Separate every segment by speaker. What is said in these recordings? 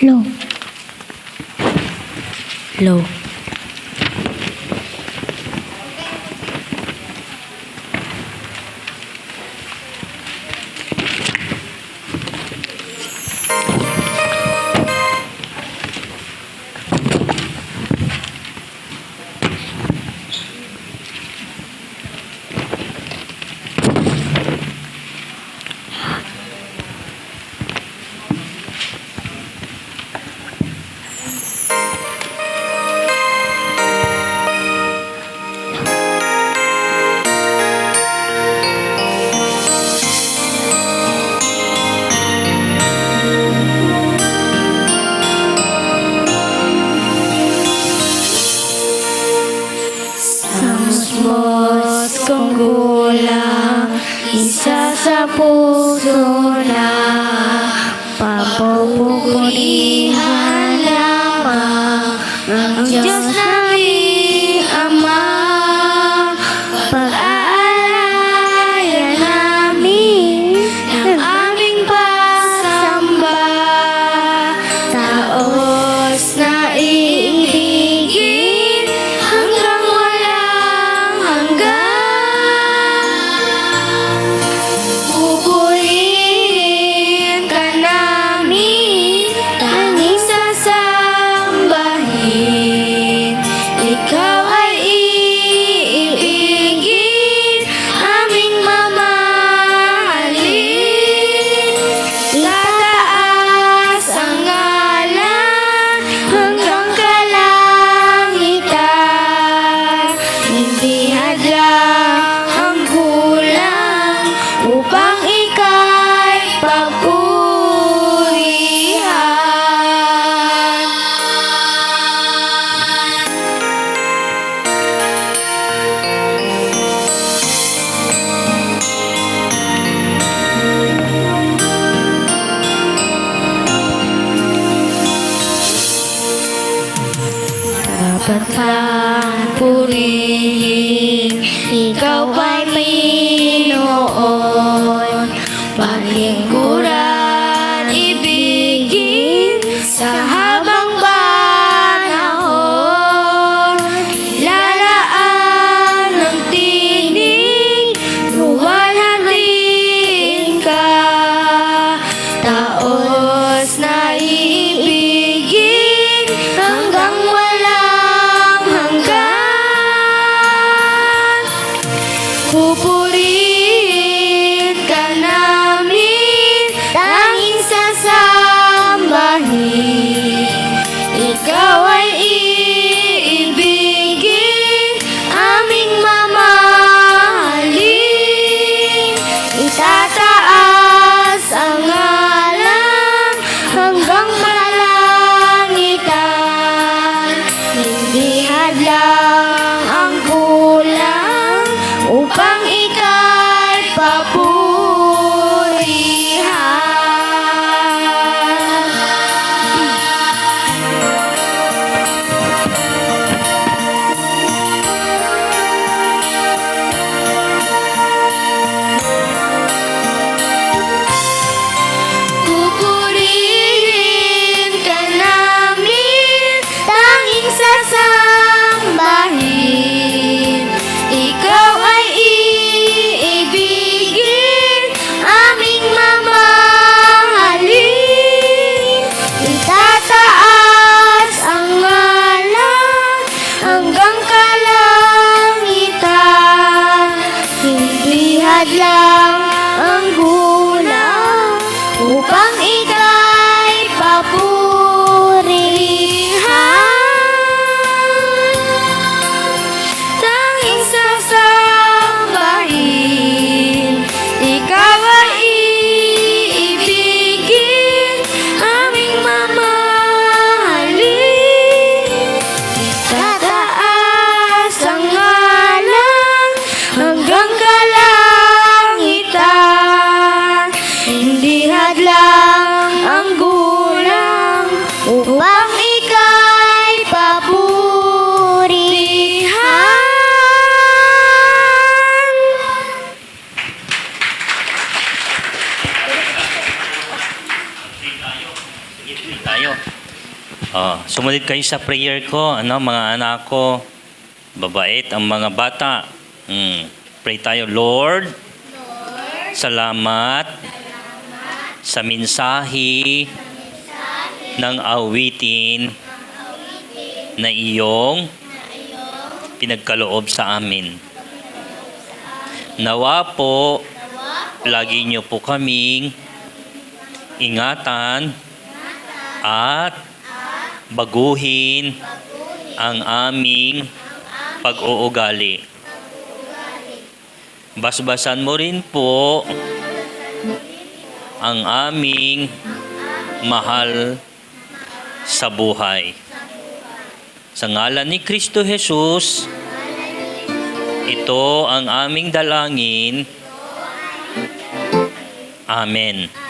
Speaker 1: Low. Low. Kung kulang, isa sa puso na papupulihan lamang ang Diyos naming Ama. Pag-aalaya namin ng aming pasamba, taos na iibigin hanggang walang hanggan. Pupurihin ka namin, tanging sasambahin. Ikaw ay iibigin, aming mamahalin. Tataas ang ngalan hanggang kalangitan. Hindi hadlang ang kulang upang ika'y papurihan. Dapat kang purihin, ikaw ay Panginoon. Palingkuran, ibigin sa habang panahon. Lalaan ng tinig, luwalhatiin ka. Taos na ibigin hanggang walang hanggan. Pupurihin ka namin, tanging sasambahin. Ikaw ay iibigin, aming mamahalin. Itataas ang ngalan hanggang kalangitan. Hindi hadlang ang kulang upang ika'y papurihan. Pupurihin ka namin, tanging sasambahin. Ikaw ay iibigin, aming mamahalin. Itataas ang ngalan hanggang kalangitan. Hindi hadlang ang gulang upang ika'y papurihan. Tanging sasambahin, ikaw ay iibigin, aming mamahalin. Tataas ang ngalan hanggang kalangitan.
Speaker 2: Sumunod kayo sa prayer ko, mga anak ko. Babait ang mga bata. Pray tayo, Lord, salamat sa mensahe ng awitin na iyong pinagkaloob sa amin. Nawa po, lagi niyo po kaming ingatan at baguhin ang aming pag-uugali. Basbasan mo rin po ang aming mahal sa buhay. Sa ngalan ni Kristo Jesus, ito ang aming dalangin. Amen.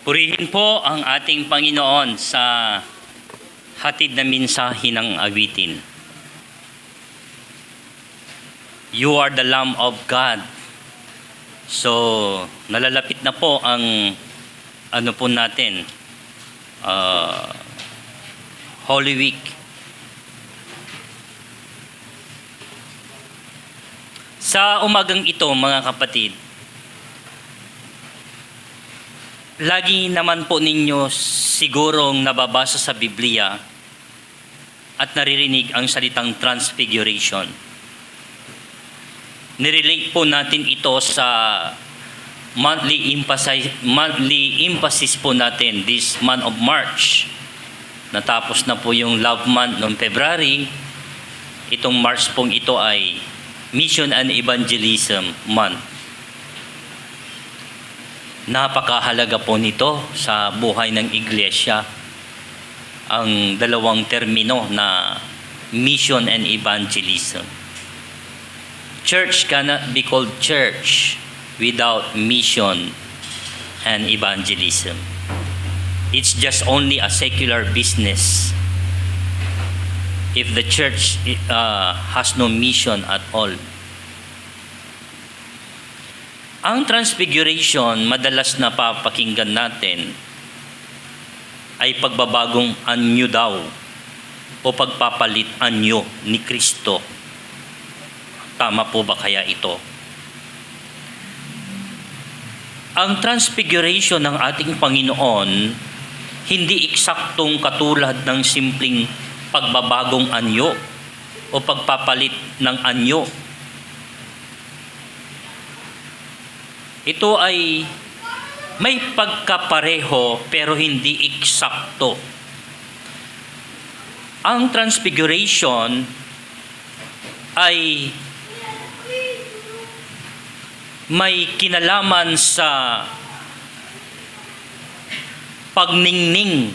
Speaker 2: Purihin po ang ating Panginoon sa hatid na mensahe ng awitin. You are the Lamb of God. So, nalalapit na po ang po natin, Holy Week. Sa umagang ito, mga kapatid, lagi naman po ninyo sigurong nababasa sa Biblia at naririnig ang salitang transfiguration. Nirelate po natin ito sa monthly emphasis po natin this month of March. Natapos na po yung Love Month noong February. Itong March pong ito ay Mission and Evangelism Month. Napakahalaga po nito sa buhay ng iglesia, ang dalawang termino na mission and evangelism. Church cannot be called church without mission and evangelism. It's just only a secular business if the church has no mission at all. Ang transfiguration, madalas na papakinggan natin, ay pagbabagong anyo daw o pagpapalit anyo ni Kristo. Tama po ba kaya ito? Ang transfiguration ng ating Panginoon, hindi eksaktong katulad ng simpleng pagbabagong anyo o pagpapalit ng anyo. Ito ay may pagkapareho pero hindi eksakto. Ang transfiguration ay may kinalaman sa pagningning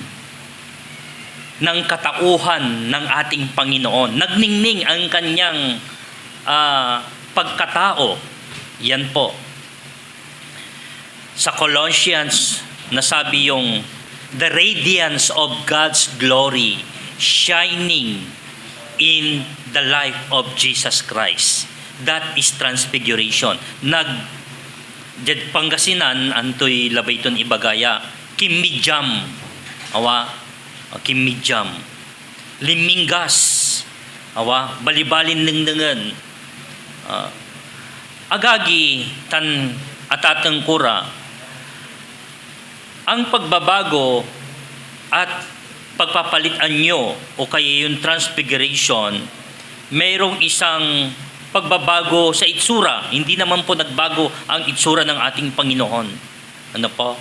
Speaker 2: ng katauhan ng ating Panginoon. Nagningning ang kanyang pagkatao. Yan po. Sa Colossians, nasabi yung the radiance of God's glory shining in the life of Jesus Christ. That is transfiguration. Pangasinan, antoy labayton ibagaya, kimijam. Kimijam. Limingas. Balibalin ningdangan. Agagi tan atatang kura. Ang pagbabago at pagpapalitan nyo o kaya yung transfiguration, mayroong isang pagbabago sa itsura. Hindi naman po nagbago ang itsura ng ating Panginoon. Ano po?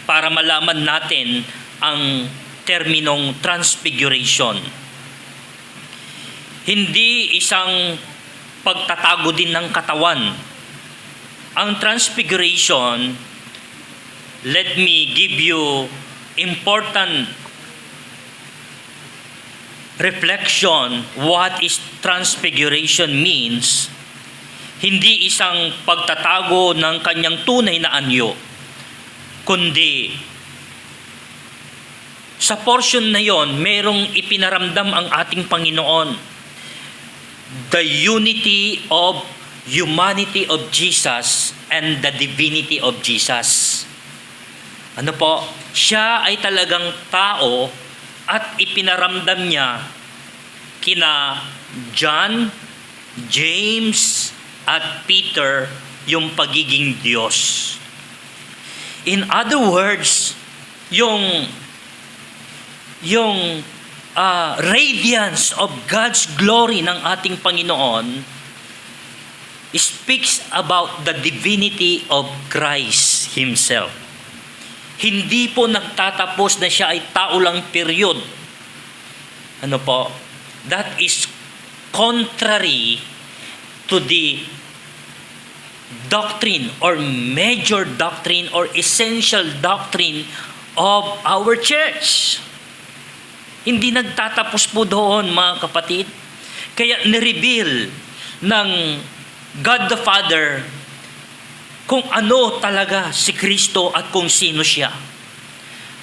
Speaker 2: Para malaman natin ang terminong transfiguration. Hindi isang pagtatago din ng katawan. Ang transfiguration, let me give you important reflection what is transfiguration means. Hindi isang pagtatago ng kanyang tunay na anyo, kundi sa portion na yon, merong ipinaramdam ang ating Panginoon. The unity of humanity of Jesus and the divinity of Jesus. Ano po? Siya ay talagang tao at ipinaramdam niya kina John, James, at Peter yung pagiging Diyos. In other words, yung radiance of God's glory ng ating Panginoon speaks about the divinity of Christ Himself. Hindi po nagtatapos na siya ay tao lang period. Ano po? That is contrary to the doctrine or major doctrine or essential doctrine of our church. Hindi nagtatapos po doon, mga kapatid. Kaya nireveal ng God the Father kung ano talaga si Kristo at kung sino siya.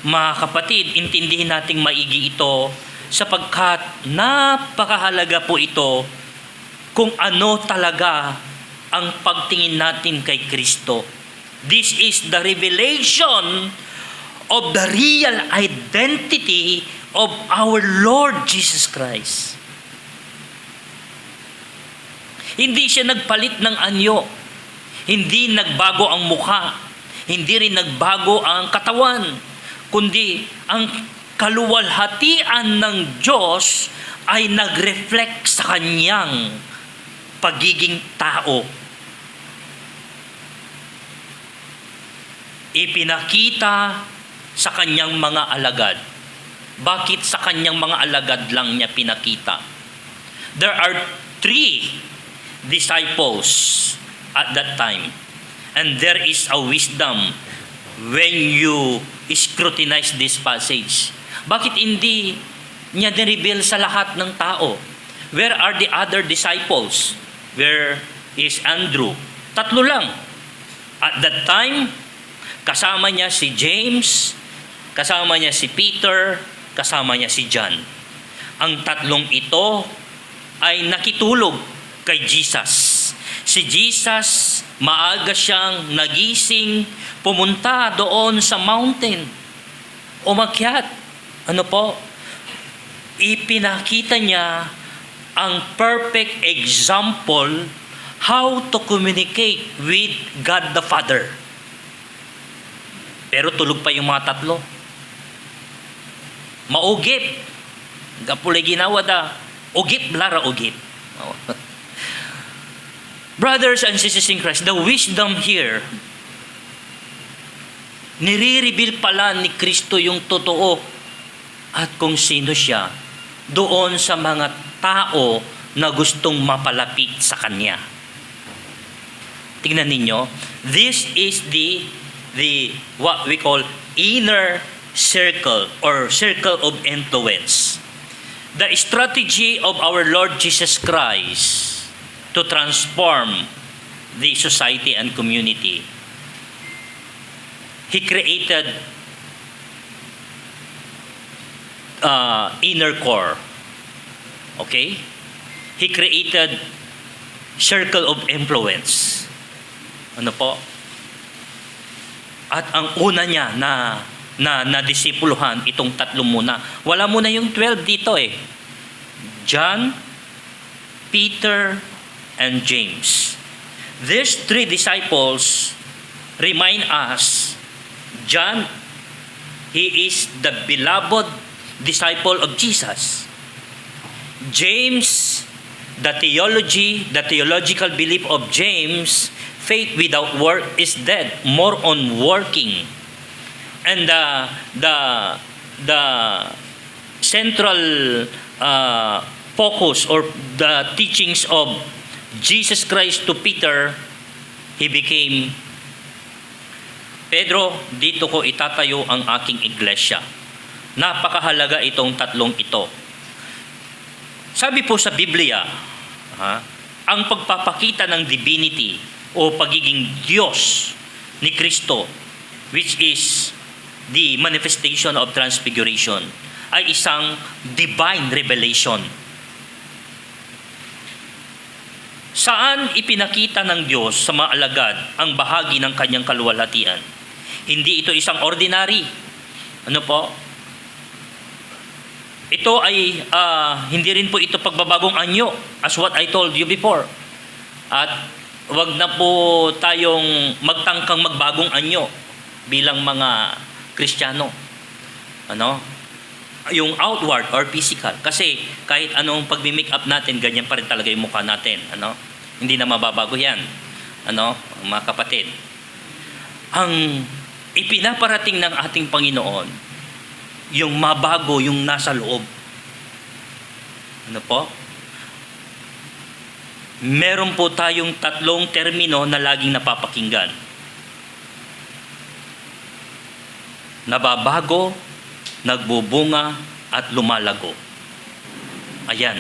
Speaker 2: Mga kapatid, intindihin nating maigi ito sapagkat napakahalaga po ito kung ano talaga ang pagtingin natin kay Kristo. This is the revelation of the real identity of our Lord Jesus Christ. Hindi siya nagpalit ng anyo. Hindi nagbago ang mukha. Hindi rin nagbago ang katawan. Kundi ang kaluwalhatian ng Diyos ay nag-reflect sa kanyang pagiging tao. Ipinakita sa kanyang mga alagad. Bakit sa kanyang mga alagad lang niya pinakita? There are 3 disciples at that time. And there is a wisdom when you scrutinize this passage. Bakit hindi niya nireveal sa lahat ng tao? Where are the other disciples? Where is Andrew? 3 lang. At that time, kasama niya si James, kasama niya si Peter, kasama niya si John. Ang 3 ito ay nakitulog kay Jesus. Si Jesus, maaga siyang nagising, pumunta doon sa mountain. Umakyat. Ano po? Ipinakita niya ang perfect example how to communicate with God the Father. Pero tulog pa yung mga 3. Maugip. Gapulay ginawa da. Ugip, lara ugip. Brothers and sisters in Christ, the wisdom here, nire-reveal pala ni Kristo yung totoo at kung sino siya doon sa mga tao na gustong mapalapit sa Kanya. Tingnan ninyo, this is the what we call inner circle or circle of influence. The strategy of our Lord Jesus Christ to transform the society and community. He created inner core. Okay? He created circle of influence. Ano po? At ang una niya na disipuluhan itong 3 muna. Wala muna yung 12 dito eh. John, Peter, and James. These 3 disciples remind us, John, he is the beloved disciple of Jesus. James, the theological belief of James, faith without work is dead, more on working. And the central focus or the teachings of Jesus Christ to Peter, he became, Pedro, dito ko itatayo ang aking iglesia. Napakahalaga itong 3 ito. Sabi po sa Biblia, ang pagpapakita ng divinity o pagiging Diyos ni Kristo, which is the manifestation of transfiguration, ay isang divine revelation. Saan ipinakita ng Diyos sa mga alagad ang bahagi ng kanyang kaluwalhatian? Hindi ito isang ordinary. Ano po? Ito ay hindi rin po ito pagbabagong anyo, as what I told you before. At wag na po tayong magtangkang magbagong anyo bilang mga Kristiyano. Ano? Yung outward or physical. Kasi kahit anong pagmi-make up natin, ganyan pa rin talaga yung mukha natin. Ano? Hindi na mababago yan. Ano? Mga kapatid. Ang ipinaparating ng ating Panginoon, yung mabago yung nasa loob. Ano po? Meron po tayong 3 termino na laging napapakinggan. Nababago, nagbubunga, at lumalago. Ayan.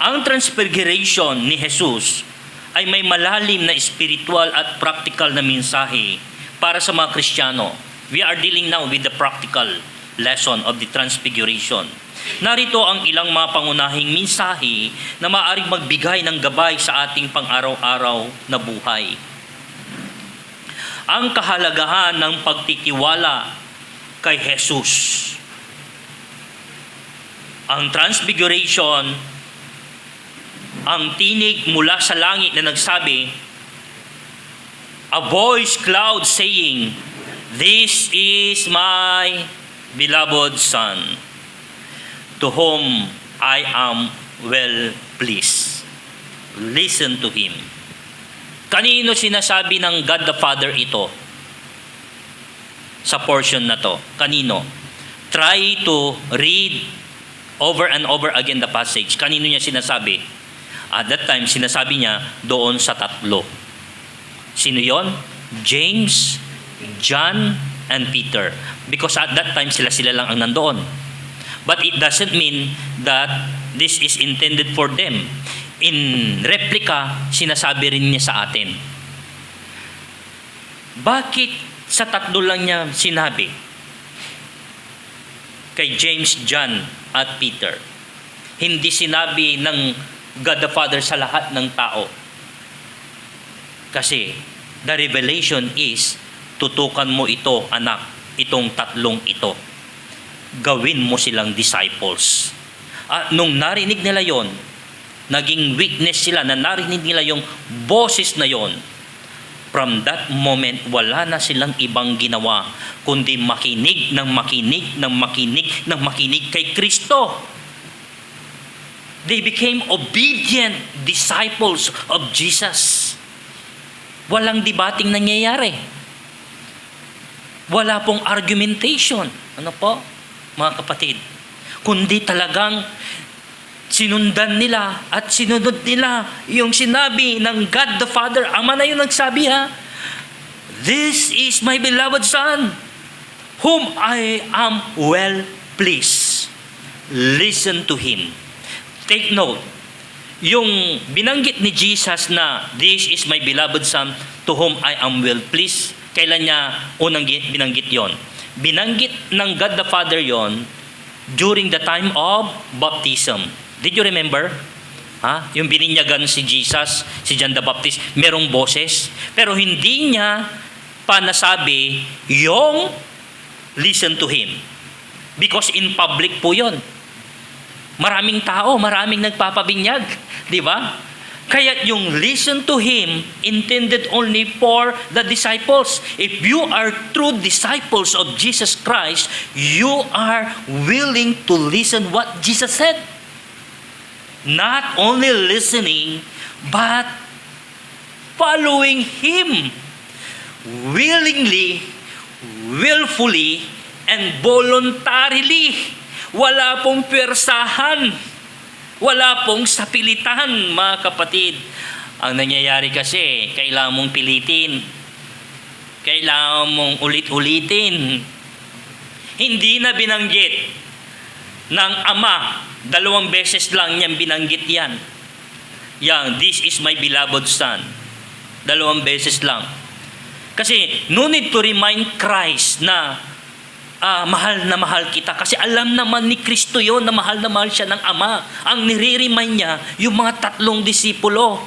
Speaker 2: Ang transfiguration ni Jesus ay may malalim na spiritual at practical na mensahe para sa mga Kristiyano. We are dealing now with the practical lesson of the Transfiguration. Narito ang ilang mga pangunahing mensahe na maaaring magbigay ng gabay sa ating pang-araw-araw na buhay. Ang kahalagahan ng pagtitiwala kay Jesus. Ang Transfiguration, ang tinig mula sa langit na nagsabi, a voice cloud saying, "This is my beloved Son, to whom I am well pleased. Listen to Him." Kanino sinasabi ng God the Father ito? Sa portion na to. Kanino? Try to read over and over again the passage. Kanino niya sinasabi? At that time, sinasabi niya doon sa tatlo. Sino yon? James, John, and Peter. Because at that time, sila lang ang nandoon. But it doesn't mean that this is intended for them. In replica, sinasabi rin niya sa atin. Bakit sa tatlo lang niya sinabi? Kay James, John, at Peter. Hindi sinabi ng God the Father sa lahat ng tao. Kasi the revelation is, tutukan mo ito, anak, itong tatlong ito. Gawin mo silang disciples. At nung narinig nila yon, naging witness sila na narinig nila yung boses na yon. From that moment, wala na silang ibang ginawa kundi makinig ng makinig ng makinig ng makinig kay Kristo. They became obedient disciples of Jesus. Walang debating nangyayari. Wala pong argumentation. Ano po, mga kapatid? Kundi talagang sinundan nila at sinunod nila yung sinabi ng God the Father. Ama na yung nagsabi, ha? This is my beloved Son, whom I am well pleased. Listen to Him. Take note, yung binanggit ni Jesus na this is my beloved Son, to whom I am well pleased, kailan niya unang binanggit yon? Binanggit ng God the Father yon during the time of baptism. Did you remember? Yung bininyagan si Jesus, si John the Baptist, merong boses. Pero hindi niya pa nasabi yung listen to Him. Because in public po yon. Maraming tao, maraming nagpapabinyag. Di ba? Kaya yung listen to Him intended only for the disciples. If you are true disciples of Jesus Christ, you are willing to listen what Jesus said. Not only listening, but following Him willingly, willfully, and voluntarily. Wala pong pwersahan. Wala pong sapilitan, mga kapatid. Ang nangyayari kasi, kailangan mong pilitin. Kailangan mong ulit-ulitin. Hindi na binanggit ng Ama. 2 beses lang niyang binanggit yan. This is my beloved Son. 2 beses lang. Kasi, no need to remind Christ na mahal na mahal kita. Kasi alam naman ni Kristo yon na mahal siya ng Ama. Ang nire-remind niya, yung mga tatlong disipulo.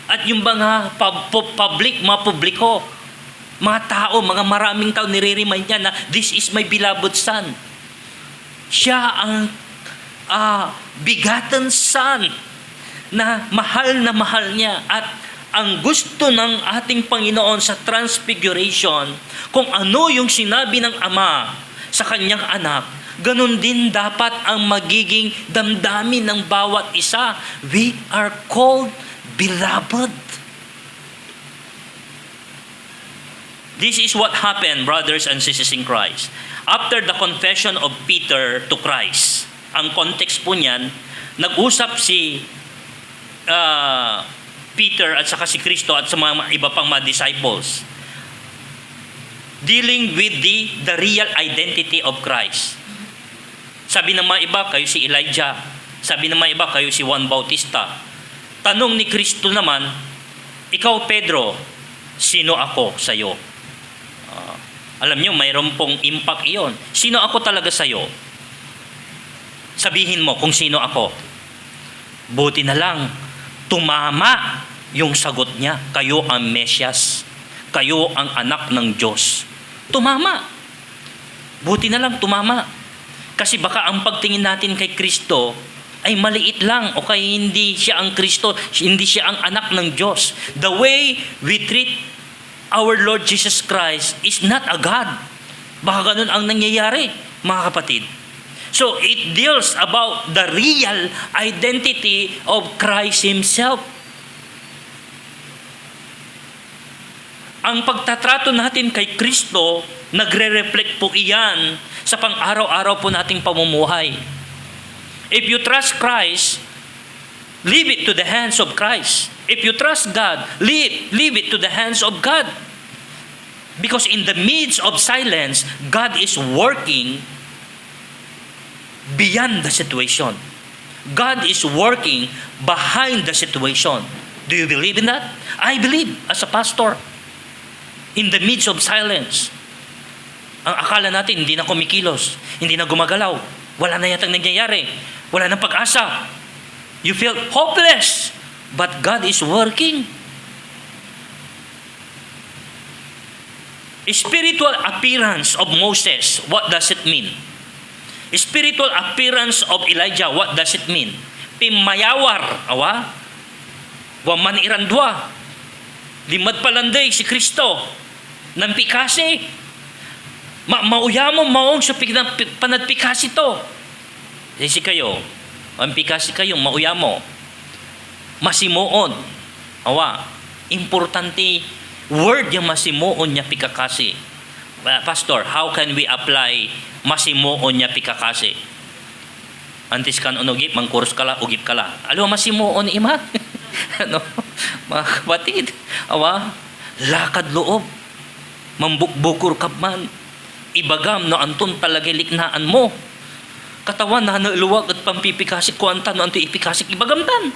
Speaker 2: At yung mga mga publiko. Mga tao, mga maraming tao, nire-remind niya na this is my beloved Son. Siya ang bigaten Son na mahal niya. At ang gusto ng ating Panginoon sa Transfiguration, kung ano yung sinabi ng Ama sa kanyang anak, ganun din dapat ang magiging damdamin ng bawat isa. We are called beloved. This is what happened, brothers and sisters in Christ. After the confession of Peter to Christ, ang context po niyan, nag-usap si Peter at saka si Kristo at sa mga iba pang mga disciples dealing with the real identity of Christ. Sabi ng mga iba, kayo si Elijah. Sabi ng mga iba, kayo si Juan Bautista. Tanong ni Kristo naman, Ikaw, Pedro, sino ako sa iyo? Alam niyo, mayroon pong impact iyon. Sino ako talaga sa iyo? Sabihin mo kung sino ako. Buti na lang, tumama yung sagot niya. Kayo ang Mesyas. Kayo ang anak ng Diyos. Tumama. Buti na lang, tumama. Kasi baka ang pagtingin natin kay Kristo ay maliit lang o kaya hindi siya ang Kristo, hindi siya ang anak ng Diyos. The way we treat our Lord Jesus Christ is not a God. Baka ganun ang nangyayari, mga kapatid. So it deals about the real identity of Christ Himself. Ang pagtatrato natin kay Kristo, nagre-reflect po iyan sa pang-araw-araw po nating pamumuhay. If you trust Christ, leave it to the hands of Christ. If you trust God, leave it to the hands of God. Because in the midst of silence, God is working beyond the situation. God is working behind the situation. Do you believe in that? I believe as a pastor. In the midst of silence, ang akala natin hindi na kumikilos, hindi na gumagalaw, wala na yatang nangyayari, wala nang pag-asa. You feel hopeless, but God is working. Spiritual appearance of Moses, what does it mean? Spiritual appearance of Elijah, what does it mean? Pimayawar, awa? Waman irandwa. Limad palanday si Kristo. Nampikasi. Mauyamo maong sa panagpikasi to. Kasi kayo, mampikasi kayo, mauyamo. Masimuon. Awa, importante word yung masimuon niya pikakasi. Pastor, how can we apply masimuon niya pikakasi? Antes kan unugip, mangkurus kala, ugip kala. Alo masimuon ima? Ano? Mga kapatid, awa, lakad loob. Mambukbukur ka man. Ibagam no anton talaga liknaan mo. Katawan na naluwag at pampipikasik ko anta no anto ipikasik ibagamtan.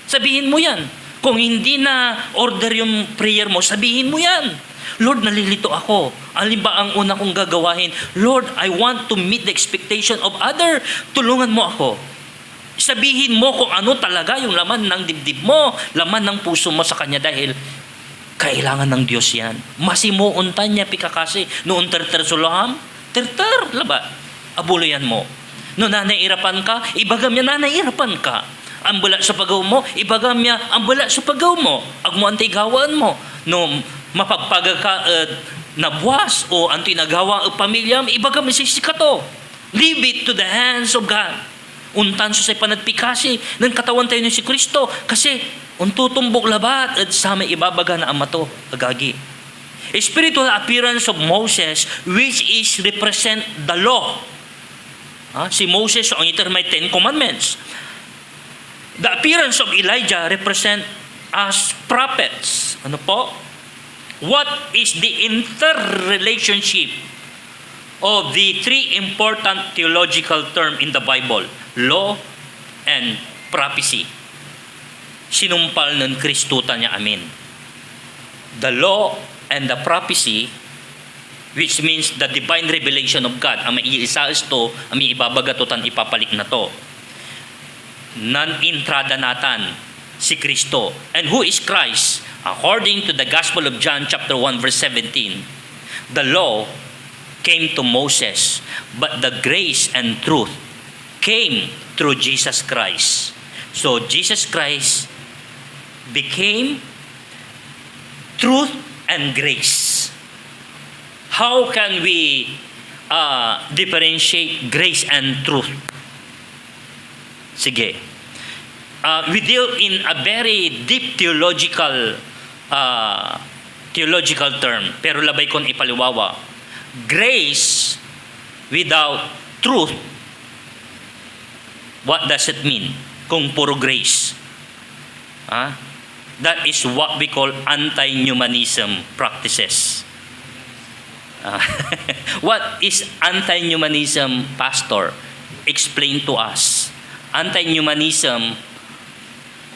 Speaker 2: Sabihin mo yan. Kung hindi na order yung prayer mo, sabihin mo yan. Lord, nalilito ako. Alin ba ang una kong gagawahin? Lord, I want to meet the expectation of other. Tulungan mo ako. Sabihin mo kung ano talaga yung laman ng dibdib mo, laman ng puso mo sa Kanya dahil kailangan ng Diyos yan. Masimuuntan niya pikakasi. Noon tertersuloham, terter, laba. Abulo yan mo. No nanairapan ka, ibagam niya nanairapan ka. Ang bula sa pagaw mo, ibagam niya ang bula sa pagaw mo. Agmo ang tigawaan mo. No mapagpaga ka nabuwas o ang tinagawa ang pamilya, ibagam niya sisikato. Leave it to the hands of God. Untan sa panagpikasi ng katawan tayo ni si Kristo kasi untutumbok labat at sa may ibabaga na amato agagi. Spiritual appearance of Moses which is represent the law. Si Moses ang iter may 10 commandments. The appearance of Elijah represent as prophets. Ano po? What is the interrelationship of the three important theological term in the Bible? Law and prophecy. Sinumpal ng Kristuta niya, amin. The law and the prophecy, which means the divine revelation of God, ang maiisais to, ang may ibabagatutan, ipapalik na to. Non-intrada natan si Kristo. And who is Christ? According to the Gospel of John chapter 1 verse 17, the law came to Moses, but the grace and truth came through Jesus Christ. So Jesus Christ became truth and grace. How can we differentiate grace and truth? Sige. We deal in a very deep theological term, pero labay kon ipaliwawa. Grace without truth, what does it mean? Kung puro grace. That is what we call anti-humanism practices. What is anti-humanism, Pastor? Explain to us. Anti-humanism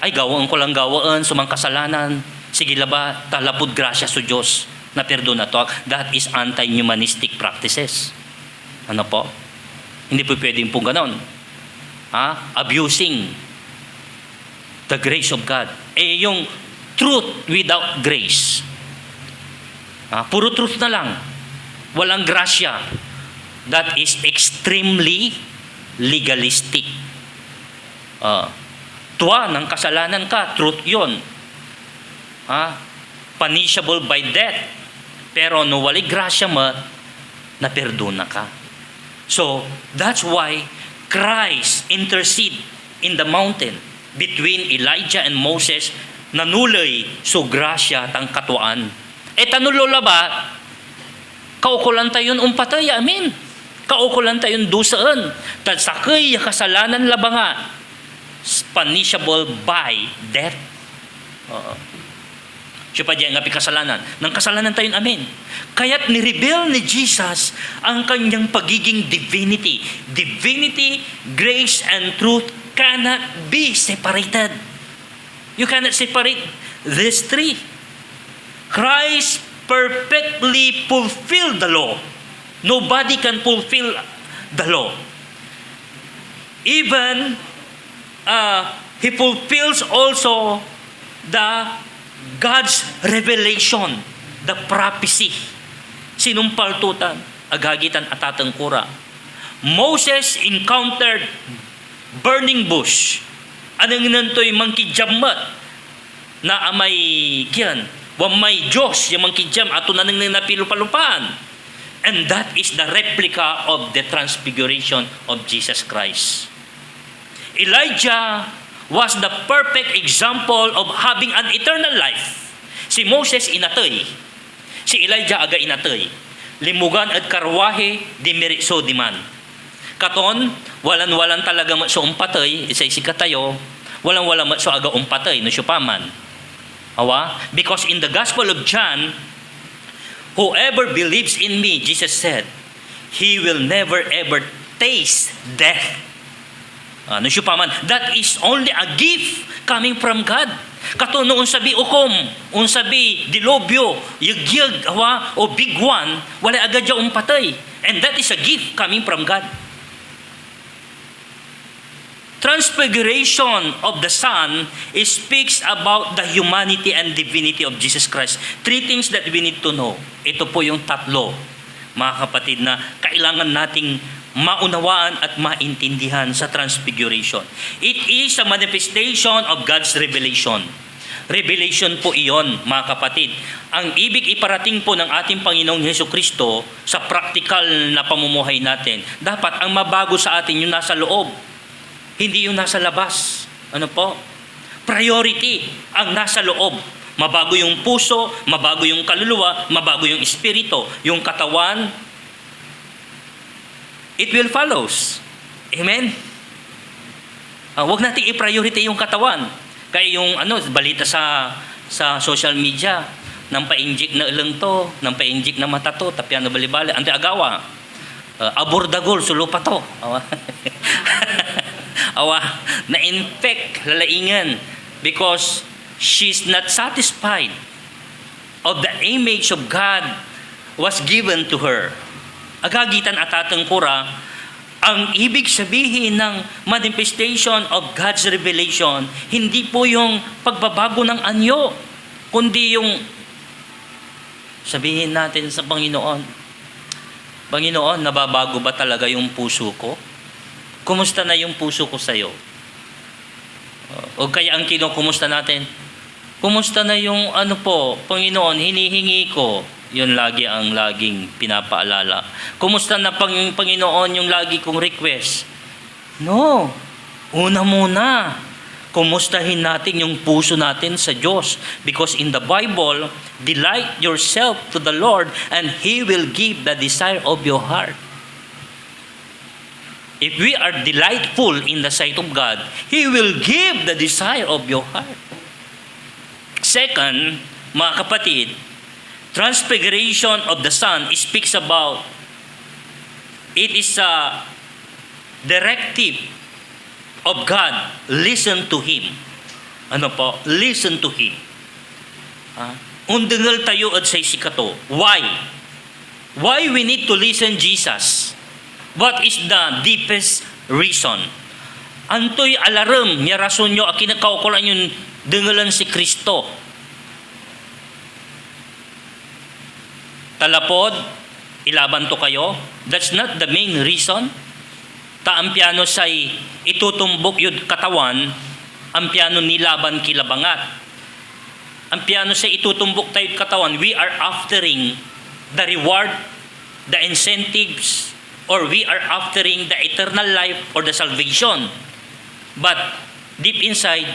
Speaker 2: ay gawaan ko lang gawaan, sumang kasalanan. sige laba, talapod grasya sa Diyos na perdona to. That is anti-humanistic practices. Ano po? Hindi po pwedeng po ganon. Abusing the grace of God. Yung truth without grace. Puro truth na lang. Walang grasya. That is extremely legalistic. Tuwa ng kasalanan ka, truth yun. Punishable by death. Pero no wali grasya mo, naperdona ka. So, that's why Christ intercede in the mountain between Elijah and Moses, nanulay so grasya tang katuan. Tanulola ba? Kaukulan tayon umpatay, amin. Kaukulan tayon dusaan. Tad sakay kasalanan labanga. Punishable by death. Siya pa diyan nga kasalanan. Nang kasalanan tayon, amin. Kaya't ni-reveal ni Jesus ang kanyang pagiging divinity. Divinity, grace, and truth cannot be separated. You cannot separate these three. Christ perfectly fulfilled the law. Nobody can fulfill the law. Even He fulfills also the God's revelation, the prophecy. Sinumpaltutan, agagitan atatang kura. Moses encountered burning bush. Anong nantoy mangkidyamat na amay kiyan, wamay Diyos yung mangkidyam ato na nang napilupalupaan. And that is the replica of the transfiguration of Jesus Christ. Elijah was the perfect example of having an eternal life. Si Moses inatoy. Si Elijah aga inatoy. Limugan at karwahe di meriso di man. Katon, walan-walan talaga so umpatay, isa-isi katayo, walang-wala so aga umpatay, no syupaman. Because in the Gospel of John, whoever believes in me, Jesus said, he will never ever taste death. No syupaman, that is only a gift coming from God. Kato no unsabi ukom, unsabi dilobyo, yagyag, o big one, wala agad ya umpatay. And that is a gift coming from God. Transfiguration of the Son speaks about the humanity and divinity of Jesus Christ. Three things that we need to know. Ito po yung tatlo, mga kapatid, na kailangan nating maunawaan at maintindihan sa transfiguration. It is a manifestation of God's revelation. Revelation po iyon, mga kapatid. Ang ibig iparating po ng ating Panginoong Hesukristo sa practical na pamumuhay natin, dapat ang mabago sa atin yung nasa loob, hindi yung nasa labas. Ano po? Priority ang nasa loob. Mabago yung puso, mabago yung kaluluwa, mabago yung espiritu, yung katawan. It will follows. Amen? Huwag natin i-priority yung katawan. Kaya yung balita sa social media, nang pa-inject na ilang to, nang pa-inject na mata to, tapyan na balibali, ante agawa. Abordagol, sulo pa to. Na-infect, lalaingan, because she's not satisfied of the image of God was given to her. Agagitan atatang kura, ang ibig sabihin ng manifestation of God's revelation, hindi po yung pagbabago ng anyo, kundi yung sabihin natin sa Panginoon, Panginoon, nababago ba talaga yung puso ko? Kumusta na yung puso ko sa'yo? O kaya ang kinukumusta natin, kumusta na yung Panginoon, hinihingi ko. Yun lagi ang laging pinapaalala. Kumusta na Panginoon yung lagi kong request? No. Una muna, kumustahin natin yung puso natin sa Diyos. Because in the Bible, delight yourself to the Lord and He will give the desire of your heart. If we are delightful in the sight of God, He will give the desire of your heart. Second, mga kapatid, transfiguration of the Son speaks about, it is a directive of God. Listen to Him. Listen to Him. Undingal tayo at say sikato. Why? Why we need to listen Jesus? What is the deepest reason? Antoy alarm, niya rason nyo, akinakaukulan yung dengalan si Kristo. Talapod, ilaban to kayo. That's not the main reason. Ta ang piano say itutumbok yun katawan, ang piano nilaban kilabangat. Ang piano say itutumbok tayo katawan, we are aftering the reward, the incentives, or we are aftering the eternal life or the salvation. But deep inside,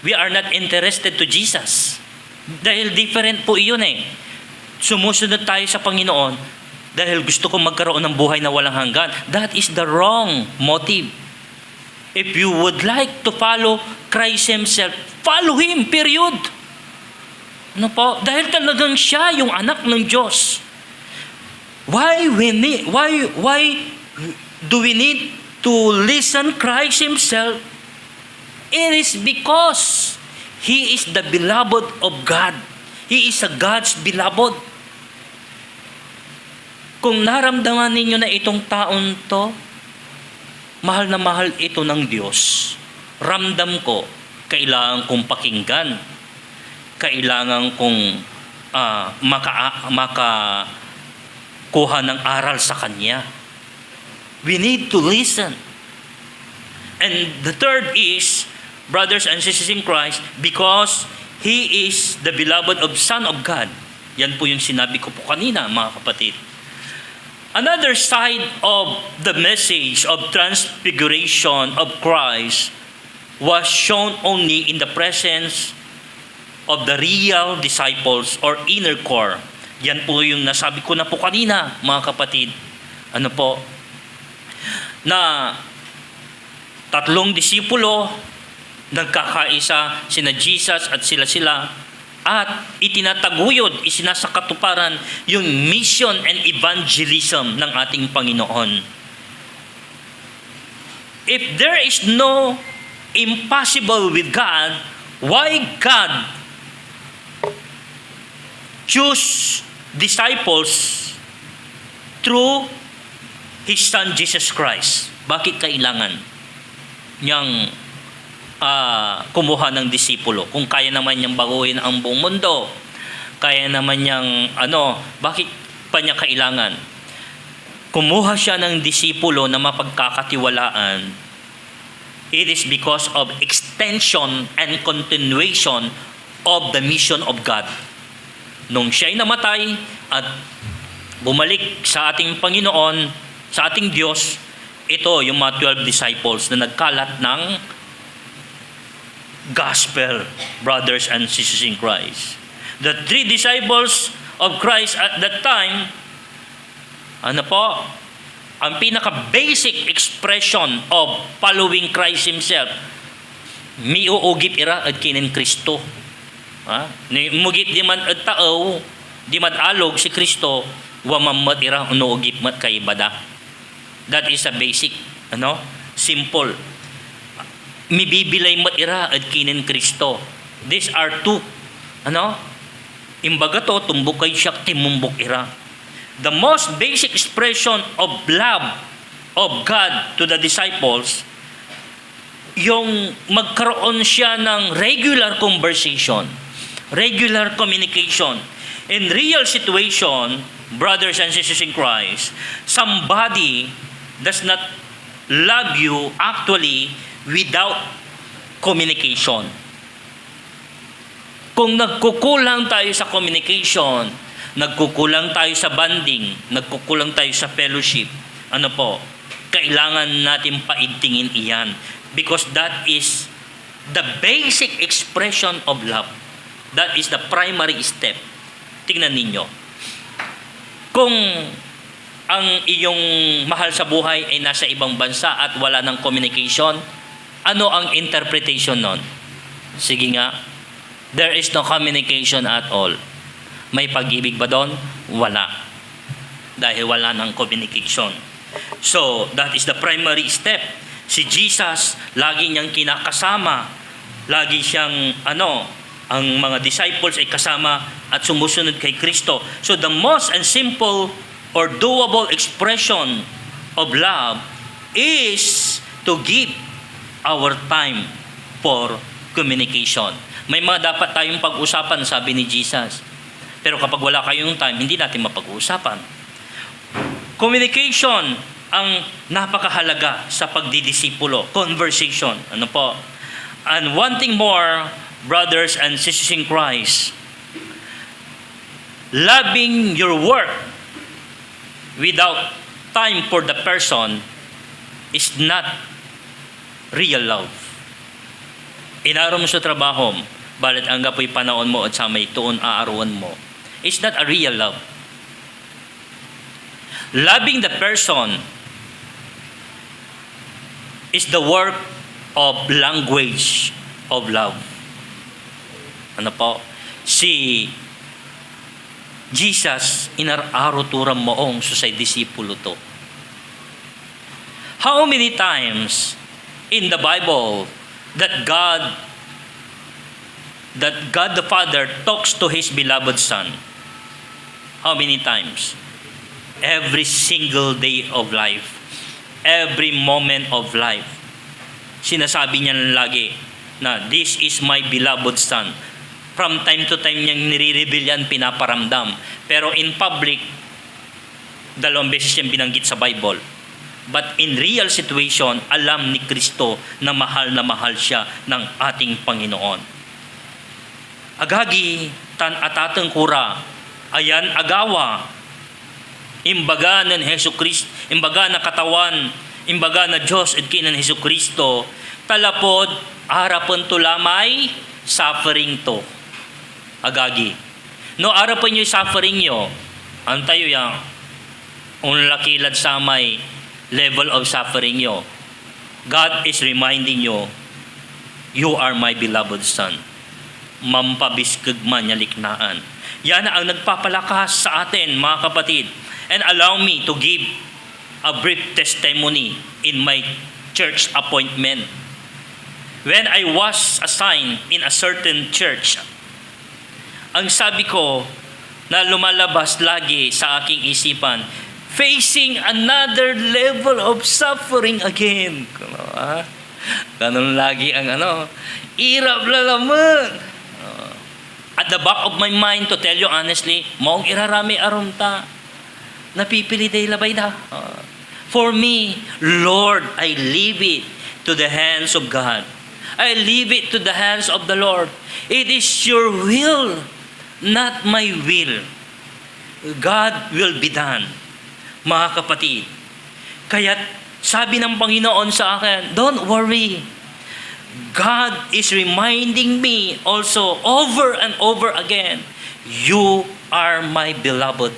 Speaker 2: we are not interested to Jesus. Dahil different po iyon eh. Sumusunod tayo sa Panginoon dahil gusto kong magkaroon ng buhay na walang hanggan. That is the wrong motive. If you would like to follow Christ Himself, follow Him, period. Ano po? Dahil talagang siya yung anak ng Diyos. Why do we need to listen Christ Himself? It is because He is the beloved of God. He is a God's beloved. Kung naramdaman ninyo na itong taon to, mahal na mahal ito ng Diyos, ramdam ko, kailangan kong pakinggan. Kailangan kong makakuha ng aral sa Kanya. We need to listen. And the third is, brothers and sisters in Christ, because He is the beloved of Son of God. Yan po yung sinabi ko po kanina, mga kapatid. Another side of the message of transfiguration of Christ was shown only in the presence of the real disciples or inner core. Yan po yung nasabi ko na po kanina, mga kapatid. Ano po? Na tatlong disipulo, nagkakaisa sina Jesus at sila at itinataguyod, isinasakatuparan yung mission and evangelism ng ating Panginoon. If there is no impossible with God, why God choose disciples through His Son Jesus Christ? Bakit kailangan niyang kumuha ng disipulo? Kung kaya naman niyang baguhin ang buong mundo, kaya naman niyang bakit pa niya kailangan? Kumuha siya ng disipulo na mapagkakatiwalaan. It is because of extension and continuation of the mission of God. Nung siya'y namatay at bumalik sa ating Panginoon, sa ating Diyos, ito yung mga 12 disciples na nagkalat ng gospel, brothers and sisters in Christ. The 3 disciples of Christ at that time, ang pinaka-basic expression of following Christ Himself, miuugip ira at kinin Kristo. Mugip di man at tao, di man alog si Kristo, wamammat ira unuugip mat kay ibada. That is a basic, simple. Mibibilay mat ira at kinin Kristo. These are 2. Imbaga to, tumbok kay siya, timumbok ira. The most basic expression of love of God to the disciples, yung magkaroon siya ng regular conversation, regular communication. In real situation, brothers and sisters in Christ, somebody does not love you actually without communication. Kung nagkukulang tayo sa communication, nagkukulang tayo sa bonding, nagkukulang tayo sa fellowship, kailangan natin paigtingin iyan. Because that is the basic expression of love. That is the primary step. Tingnan ninyo. Kung ang iyong mahal sa buhay ay nasa ibang bansa at wala ng communication, ano ang interpretation nun? Sige nga, there is no communication at all. May pag-ibig ba doon? Wala. Dahil wala ng communication. So, that is the primary step. Si Jesus, lagi niyang kinakasama. Lagi siyang, ang mga disciples ay kasama at sumusunod kay Kristo. So the most and simple or doable expression of love is to give our time for communication. May mga dapat tayong pag-usapan, sabi ni Jesus. Pero kapag wala kayong time, hindi natin mapag-uusapan. Communication ang napakahalaga sa pagdidisipulo. Conversation. Ano po? And one thing more, brothers and sisters in Christ, loving your work without time for the person is not real love. Inaro mo sa trabaho, balit ang gapoy panahon mo at sa may tuon aaruan mo. It's not a real love. Loving the person is the work of language of love. Ano po? Si Jesus inararo turam moong sa disipulo to. How many times in the Bible that God the Father talks to His beloved Son? How many times? Every single day of life. Every moment of life. Sinasabi niya lagi na this is my beloved Son. From time to time niyang nire-reveal yan, pinaparamdam. Pero in public, 2 beses niyang binanggit sa Bible. But in real situation, alam ni Kristo na mahal siya ng ating Panginoon. Agagi, tan atatang kura, ayan agawa, imbaga ng Hesus Kristo, imbaga na katawan, imbaga na Diyos at kinan Hesus Kristo, talapod, harapan to lamay, suffering to. Agagi. No, harapan nyo yung suffering nyo, antayo yang, unlakilad sa may level of suffering nyo. God is reminding you, you are my beloved Son. Mampabiskag man yaliknaan. Yan ang nagpapalakas sa atin, mga kapatid. And allow me to give a brief testimony in my church appointment. When I was assigned in a certain church, ang sabi ko na lumalabas lagi sa aking isipan, facing another level of suffering again. Ganun lagi ang irap lalaman. At the back of my mind, to tell you honestly, maong irarami arumta. Napipili day labay na. For me, Lord, I leave it to the hands of God. I leave it to the hands of the Lord. It is your will, not my will. God will be done. Mga kapatid, kaya sabi ng Panginoon sa akin, don't worry. God is reminding me also over and over again, you are my beloved.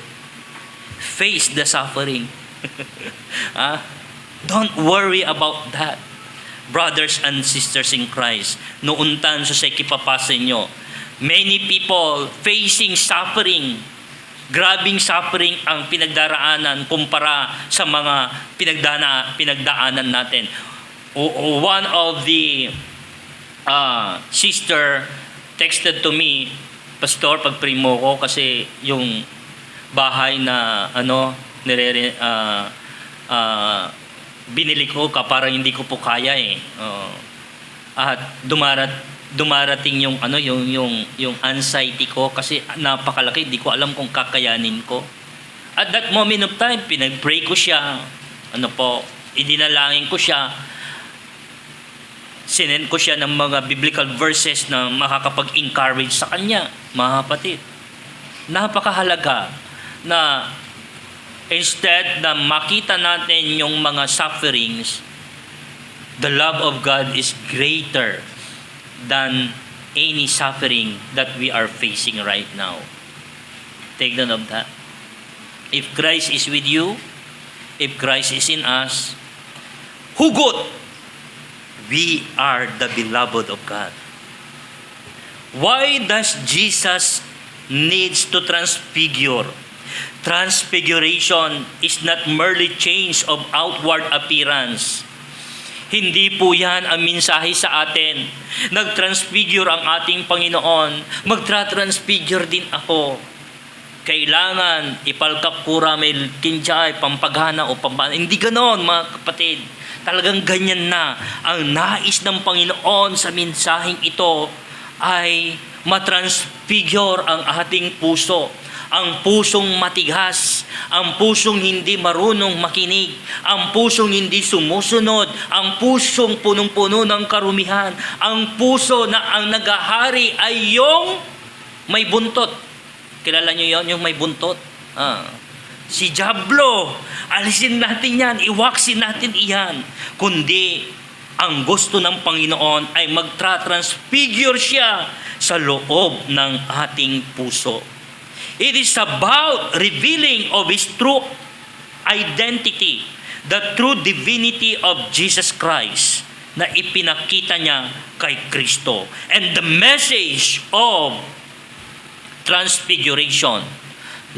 Speaker 2: Face the suffering. Don't worry about that. Brothers and sisters in Christ, noon tan sa kipapasin nyo, many people facing suffering. Grabing suffering ang pinagdaraanan kumpara sa mga pinagdaanan natin. One of the sister texted to me, Pastor, pagprimo ko kasi yung bahay na binili ko parang hindi ko po kaya eh. At dumarating yung yung anxiety ko kasi napakalaki, hindi ko alam kung kakayanin ko. At that moment of time, pinag-pray ko siya. Idinalangin ko siya. Sinend ko siya ng mga biblical verses na makakapag-encourage sa kanya, mga kapatid. Napakahalaga na instead na makita natin yung mga sufferings, the love of God is greater than any suffering that we are facing right now. Take note of that. If Christ is with you, if Christ is in us, hugot! We are the beloved of God. Why does Jesus needs to transfigure? Transfiguration is not merely change of outward appearance. Hindi po yan ang mensahe sa atin. Nag-transfigure ang ating Panginoon. Magtra-transfigure din ako. Kailangan ipalkap kura may kinjay, pampagana o pampana. Hindi ganon, mga kapatid. Talagang ganyan na. Ang nais ng Panginoon sa mensaheng ito ay matransfigure ang ating puso. Ang pusong matigas, ang pusong hindi marunong makinig, ang pusong hindi sumusunod, ang pusong punong-puno ng karumihan, ang puso na ang nagahari ay yung may buntot. Kilala nyo yon, yung may buntot? Si Diablo. Alisin natin yan, iwaksin natin iyan. Kundi, ang gusto ng Panginoon ay magtra-transfigure siya sa loob ng ating puso. It is about revealing of His true identity, the true divinity of Jesus Christ na ipinakita niya kay Kristo. And the message of transfiguration,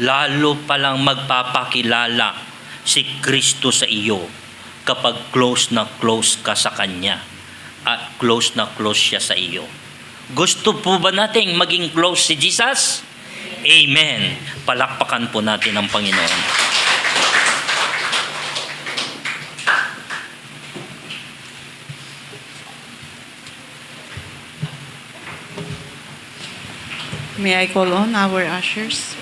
Speaker 2: lalo palang magpapakilala si Kristo sa iyo kapag close na close ka sa Kanya at close na close siya sa iyo. Gusto po ba nating maging close si Jesus? Amen. Palakpakan po natin ang Panginoon.
Speaker 3: May I call on our ushers?